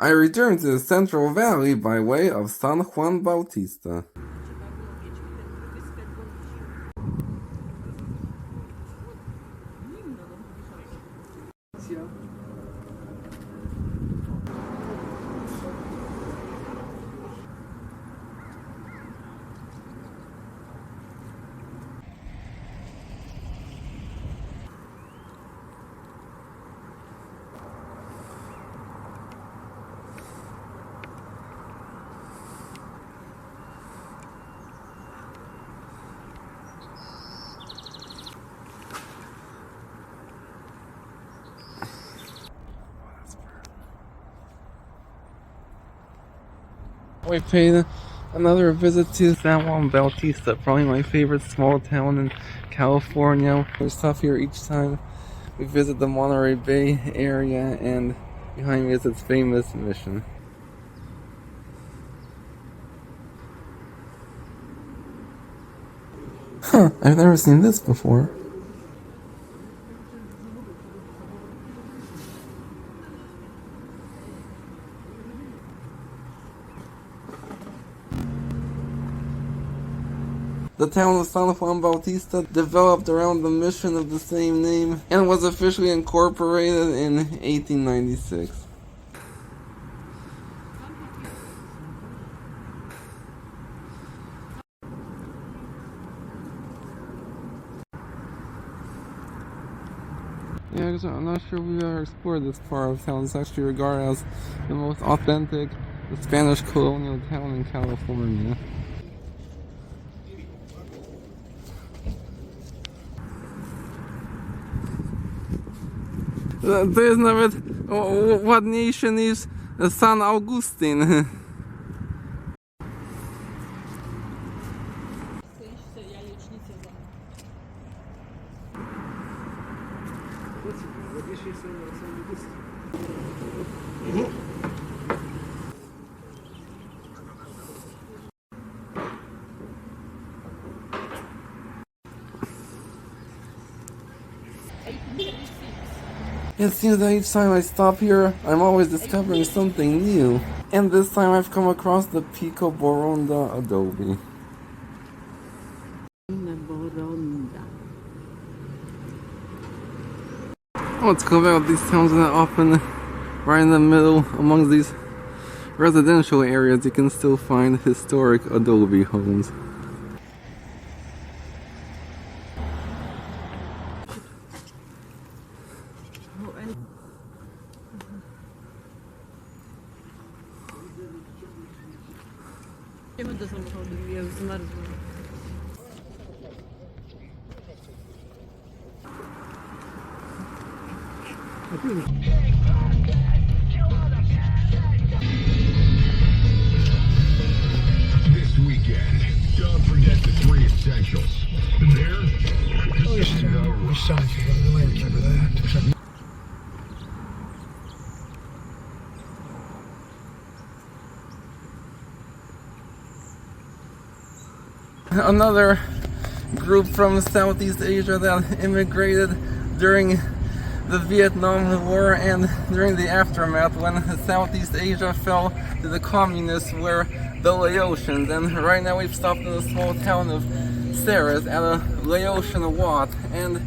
I returned to the Central Valley by way of San Juan Bautista. We paid another visit to San Juan Bautista, probably my favorite small town in California. We stop here each time we visit the Monterey Bay area, and behind me is its famous mission. Huh, I've never seen this before. The town of San Juan Bautista developed around the mission of the same name and was officially incorporated in 1896. Yeah, I'm not sure we've ever explored this part of town. It's actually regarded as the most authentic Spanish colonial town in California. To jest nawet ładniejsze niż San Augustyn. It seems that each time I stop here, I'm always discovering something new. And this time I've come across the Pico Boronda adobe. What's cool about these towns that often right in the middle among these residential areas you can still find historic adobe homes. This weekend, don't forget the 3 essentials. There, Another group from Southeast Asia that immigrated during the Vietnam War and during the aftermath when Southeast Asia fell to the communists were the Laotians. And right now we've stopped in the small town of Ceres at a Laotian Wat, and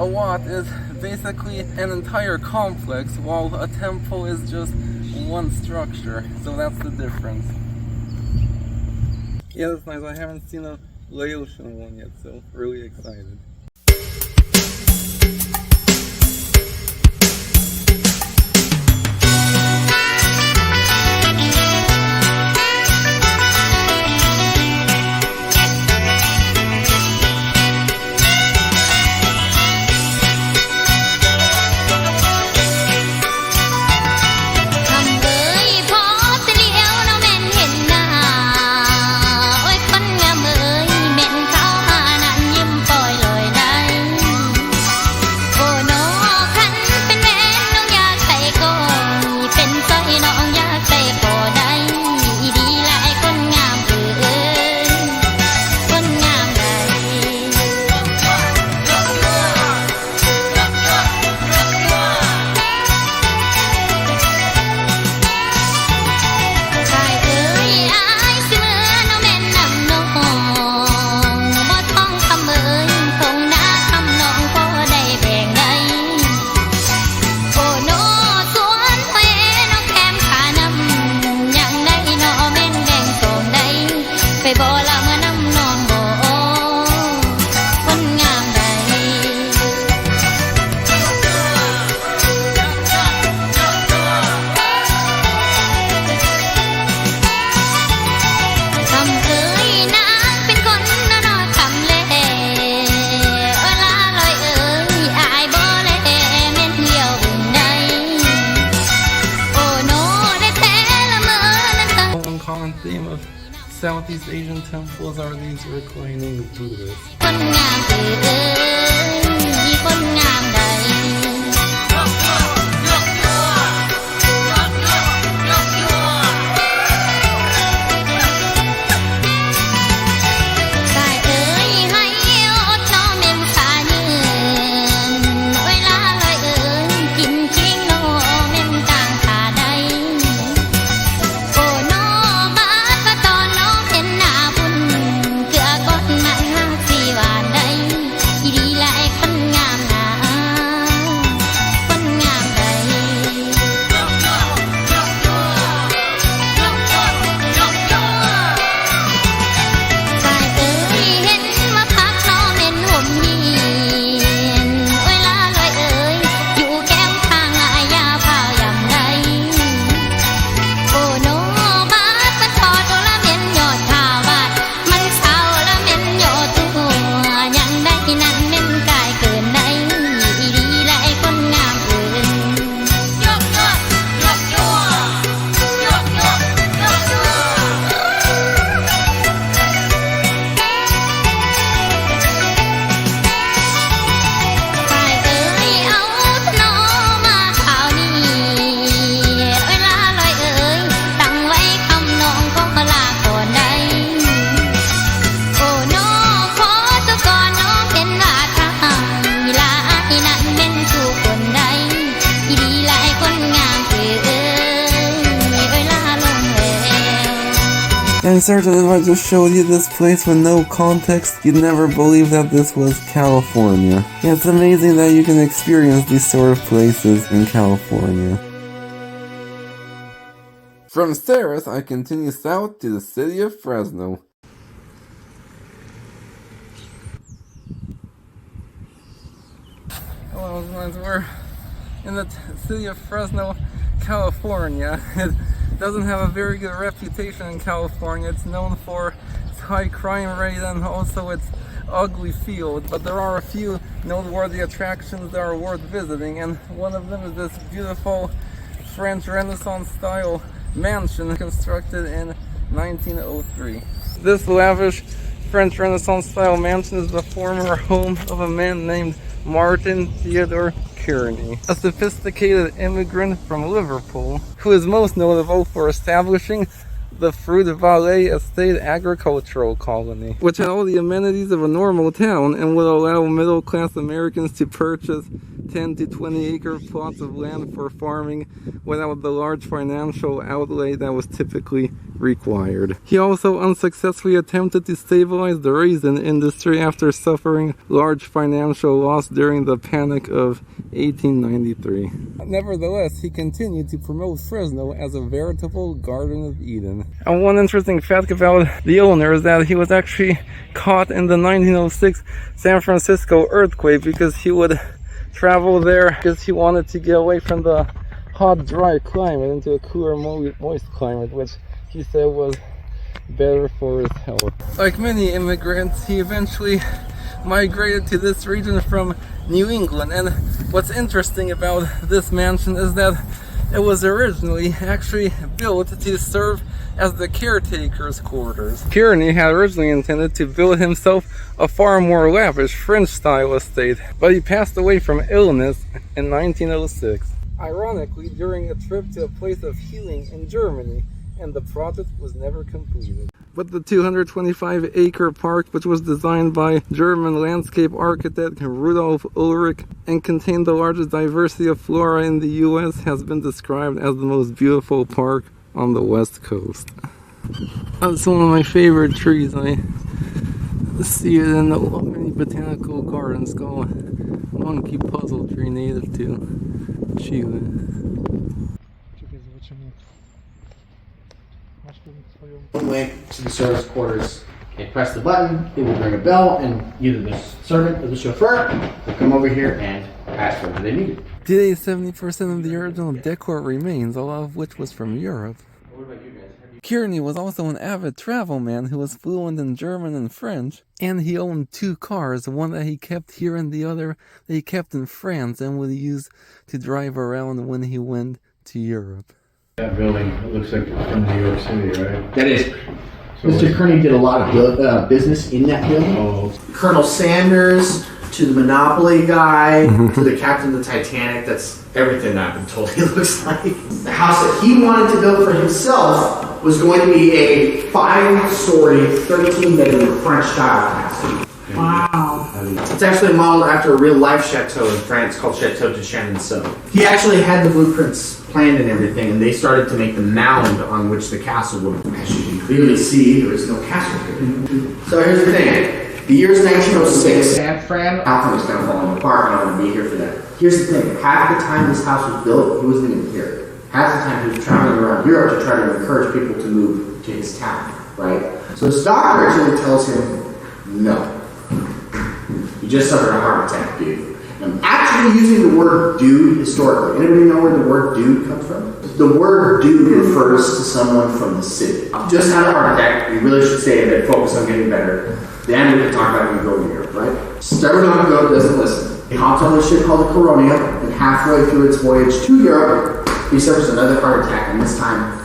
a Wat is basically an entire complex while a temple is just one structure, so that's the difference. Yeah, that's nice. I haven't seen a Laotian one yet, so really excited. บ่ละเมื่อน้ำนองบ่คนงามใดคำเอ่ยนางเป็นคนนอคำเล่เวลาลอยเอ่ยอายบ่เล่แม่นเหี่ยวบุญใดโอ้โนได้แท้ละเมื่อนั้นตั้ง One common theme of Southeast Asian temples are these reclining Buddhas. คนงามเอ่ยคนงามใดสายเอ่ยให้อดน้อมเมมขายืนเวลาลอยเอ่ยกินคิงโนเมมต่างขาใดโอ้โนบาดว่าตอนน้องเห็นหน้าบุญเกือก้นมันหาสีหวานใดอีดีละไอ้คนงามหนาคนงามใดสายเอ่ยเห็นว่าพักน้องเม่นห่มยีนเวลาลอยเอ่ยอยู่แก้มทางอายาพาวยำใดโอ้โนบาดมันทอดโอละเม่นยอดทาวาดมันเศร้าละเม่นยอดตัวยังได้นั้นเม่นกายเกินใดอีดีละไอ้คนงามเกินยกยกยกยกยกยกยกยสายเอ่ยเอาทนอมาข่าวนี้เวลาลอยเอ่ยตั้งไว้คำน้องก็ลาก่อนใดโอ้น้องขอตัวก่อนน้องเห็นว่าทางมีลาอีนั้นเป็นสู่คนใดอีดีละไอ้คนงามเอ่ยเวลาลงแล้ว And certainly if I just showed you this place with no context, you'd never believe that this was California. Yeah, it's amazing that you can experience these sort of places in California. From Ceres, I continue south to the city of Fresno. Hello, guys. We're in the city of Fresno, California. It doesn't have a very good reputation in California. It's known for its high crime rate and also its ugly field. But there are a few noteworthy attractions that are worth visiting, and one of them is this beautiful French Renaissance style mansion constructed in 1903. This lavish French Renaissance style mansion is the former home of a man named Martin Theodore Kearney, a sophisticated immigrant from Liverpool, who is most notable for establishing the Fruit Valley Estate agricultural colony, which had all the amenities of a normal town and would allow middle-class Americans to purchase 10 to 20 acre plots of land for farming without the large financial outlay that was typically required. He also unsuccessfully attempted to stabilize the raisin industry after suffering large financial loss during the Panic of 1893. Nevertheless, he continued to promote Fresno as a veritable Garden of Eden. And one interesting fact about the owner is that he was actually caught in the 1906 San Francisco earthquake because he would travel there because he wanted to get away from the hot, dry climate into a cooler, moist climate, which he said was better for his health. Like many immigrants, he eventually migrated to this region from New England, and what's interesting about this mansion is that it was originally actually built to serve as the caretaker's quarters. Kearney had originally intended to build himself a far more lavish French-style estate, but he passed away from illness in 1906. Ironically, during a trip to a place of healing in Germany, and the project was never completed. But the 225-acre park, which was designed by German landscape architect Rudolf Ulrich and contained the largest diversity of flora in the US, has been described as the most beautiful park on the West Coast. That's one of my favorite trees. I see it in the many botanical gardens called monkey puzzle tree native to Chile. Went to the service quarters and press the button, it will ring a bell, and either the servant or the chauffeur will come over here and ask for what they needed. Today, 70% of the original decor remains, a lot of which was from Europe. What about you guys? Kearney was also an avid travel man who was fluent in German and French, and he owned 2 cars, one that he kept here and the other that he kept in France and would use to drive around when he went to Europe. That building, it looks like from New York City, right? That is. So Mr. Kearney did a lot of business in that building. Oh, Colonel Sanders to the Monopoly guy to the captain of the Titanic. That's everything I've been told he looks like. The house that he wanted to build for himself was going to be a 5-story, 13-bedroom French-style castle. Wow. It's actually modeled after a real-life chateau in France called Chateau de Chenonceau. He actually had the blueprints planned and everything, and they started to make the mound on which the castle would. As you can clearly see, there is no castle here. So here's the thing. The year is 1906. San Fran. California's kind of falling apart, and I want to be here for that. Here's the thing. Half the time this house was built, he wasn't even here. Half the time he was traveling around Europe to try to encourage people to move to his town, right? So his doctor actually tells him, no. You just suffered a heart attack, dude. I'm actually using the word dude historically. Anybody know where the word dude comes from? The word dude refers to someone from the city. Just had a heart attack. You really should stay in bed, focus on getting better. Then we can talk about when you go to Europe, right? Stubborn doesn't listen. He hops on this ship called the Colonial, and halfway through its voyage to Europe, he suffers another heart attack, and this time,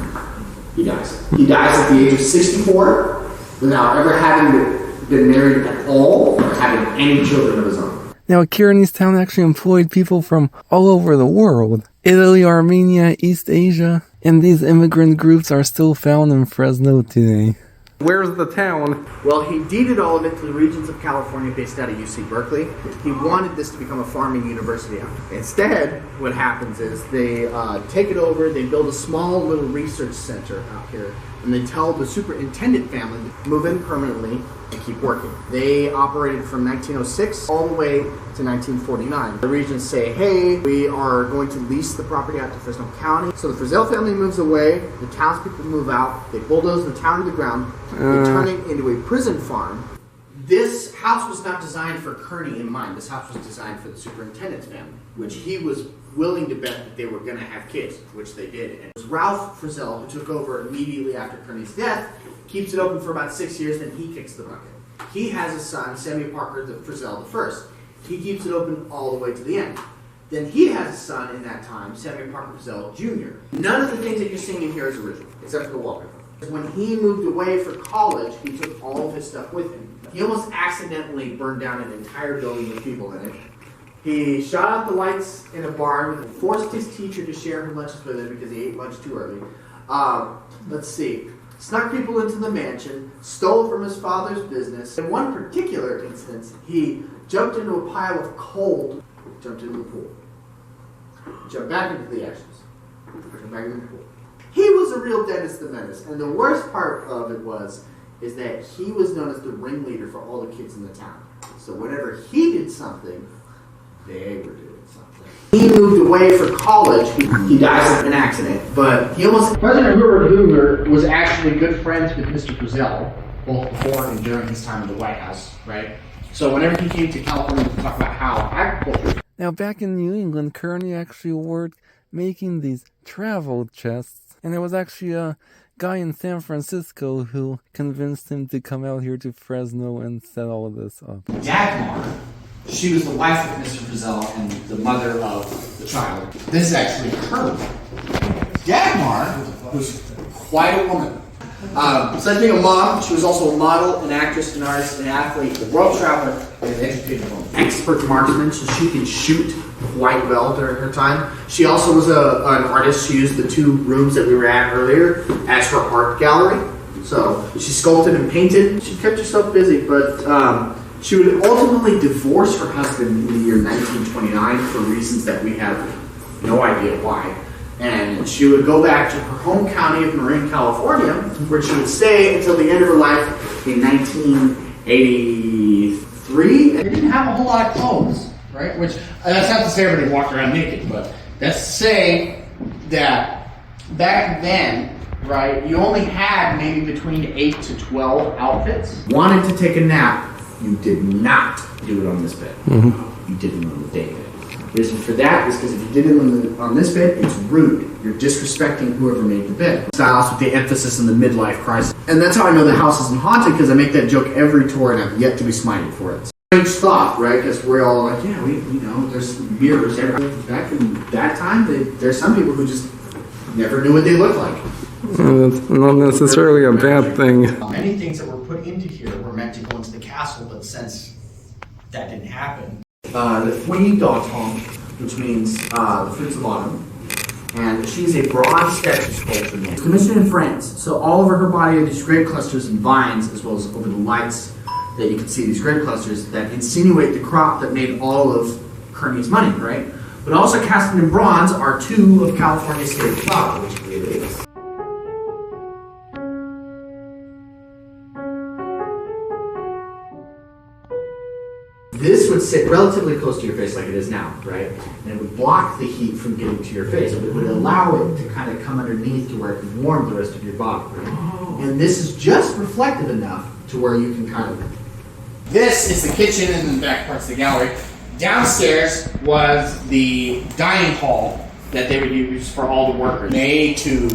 he dies. He dies at the age of 64 without ever having been married at all or having any children of his own. Now, Kearney's town actually employed people from all over the world. Italy, Armenia, East Asia, and these immigrant groups are still found in Fresno today. Where's the town? Well, he deeded all of it to the regions of California based out of UC Berkeley. He wanted this to become a farming university. Instead, what happens is they take it over, they build a small little research center out here, and they tell the superintendent family to move in permanently and keep working. They operated from 1906 all the way to 1949. The regents say, hey, we are going to lease the property out to Fresno County. So the Frizzell family moves away, the townspeople move out, they bulldoze the town to the ground, they turn it into a prison farm. This house was not designed for Kearney in mind. This house was designed for the superintendent's family, which he was willing to bet that they were going to have kids, which they did. And it was Ralph Frizzell, who took over immediately after Kearney's death, keeps it open for about 6 years, then he kicks the bucket. He has a son, Samuel Parker the Frizzell I. He keeps it open all the way to the end. Then he has a son in that time, Samuel Parker Frizzell Jr. None of the things that you're seeing in here is original, except for the wallpaper. When he moved away for college, he took all of his stuff with him. He almost accidentally burned down an entire building with people in it. He shot out the lights in a barn, forced his teacher to share her lunches with him because he ate lunch too early. Let's see. Snuck people into the mansion, stole from his father's business. In one particular instance, he jumped into a pile of coal, jumped into the pool, jumped back into the ashes, jumped back into the pool. He was a real Dennis the Menace, and the worst part of it is that he was known as the ringleader for all the kids in the town. So whenever he did something, they were doing something. He moved away for college. He dies in an accident, but he almost... President Herbert Hoover was actually good friends with Mr. Frizzell, both before and during his time in the White House, right? So whenever he came to California to talk about how agriculture... Now, back in New England, Kearney actually worked making these travel chests. And there was actually a guy in San Francisco who convinced him to come out here to Fresno and set all of this up. Dagmar, she was the wife of Mr. Frizzell and the mother of the child. This is actually her. Dagmar was quite a woman. Besides being a mom, she was also a model, an actress, an artist, an athlete, a world traveler, and an educated woman. Expert marksman, so she can shoot quite well during her time. She also was an artist. She used the 2 rooms that we were at earlier as her art gallery. So she sculpted and painted. She kept herself busy, but she would ultimately divorce her husband in the year 1929 for reasons that we have no idea why. And she would go back to her home county of Marin, California, where she would stay until the end of her life in 1983. They didn't have a whole lot of clothes, right? Which, that's not to say everybody walked around naked, but that's to say that back then, right? You only had maybe between 8 to 12 outfits. Wanted to take a nap, you did not do it on this bed. You did it on the day bed. Reason for that is because if you did it on this bed, it's rude. You're disrespecting whoever made the bed. Styles with the emphasis on the midlife crisis. And that's how I know the house isn't haunted, because I make that joke every tour and I've yet to be smited for it. Strange thought, right? Because we're all like, yeah, we know, there's mirrors there. Back in that time, there's some people who just never knew what they looked like. It's not necessarily a bad thing. Many things that were put into here were meant to go into the castle, but since that didn't happen. The Fui Daughton, which means the fruits of autumn, and she's a bronze statue sculpture made. Commissioned in France, so all over her body are these grape clusters and vines, as well as over the lights that you can see these grape clusters that insinuate the crop that made all of Kearney's money, right? But also cast in bronze are two of California's state flowers, which it is. This would sit relatively close to your face like it is now, right? And it would block the heat from getting to your face. It would allow it to kind of come underneath to where it could warm the rest of your body, right? And this is just reflective enough to where you can kind of... This is the kitchen and the back part's the gallery. Downstairs was the dining hall that they would use for all the workers. May to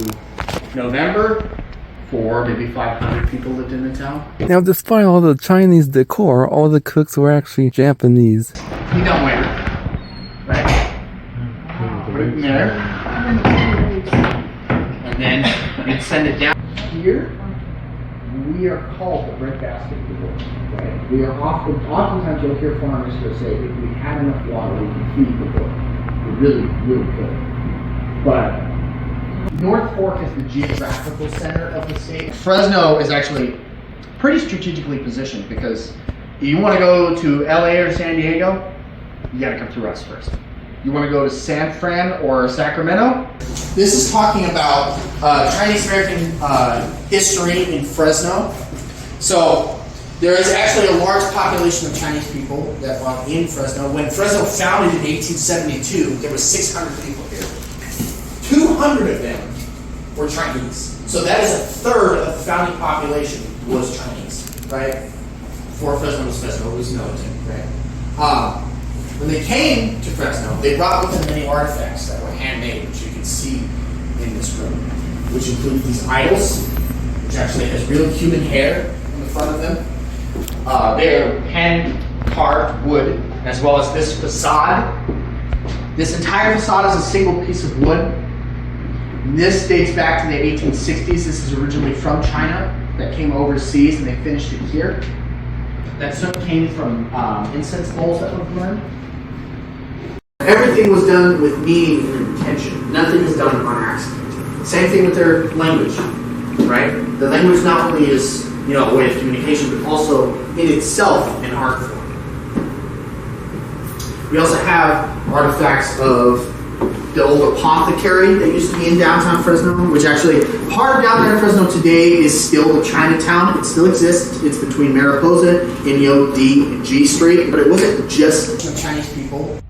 November. 400, maybe 500 people lived in the town. Now, despite all the Chinese decor, all the cooks were actually Japanese. You don't wear it, right? Put it in there. And then you'd send it down. Here, we are called the breadbasket people, right? We are oftentimes you'll hear farmers who say, if we had enough water, we could feed the book. We really, really could. But North Fork is the geographical center of the state. Fresno is actually pretty strategically positioned because you want to go to LA or San Diego, you got to come through us first. You want to go to San Fran or Sacramento? This is talking about Chinese American history in Fresno. So there is actually a large population of Chinese people that are in Fresno. When Fresno founded in 1872, there was 600 people here. 200 of them were Chinese. So that is a third of the founding population was Chinese, right? Before Fresno was Fresno, it was Laotian, right? When they came to Fresno, they brought with them many artifacts that were handmade, which you can see in this room, which include these idols, which actually has real human hair on the front of them. They are hand-carved wood, as well as this facade. This entire facade is a single piece of wood. This dates back to the 1860s. This is originally from China that came overseas and they finished it here. That soot came from incense bowls that were burned. Everything was done with meaning and intention. Nothing is done on accident. Same thing with their language, right? The language not only is, a way of communication, but also in itself an art form. We also have artifacts of the old apothecary that used to be in downtown Fresno, which actually, part of downtown Fresno today is still the Chinatown. It still exists. It's between Mariposa, Inyo, D, and G Street. But it wasn't just Chinese people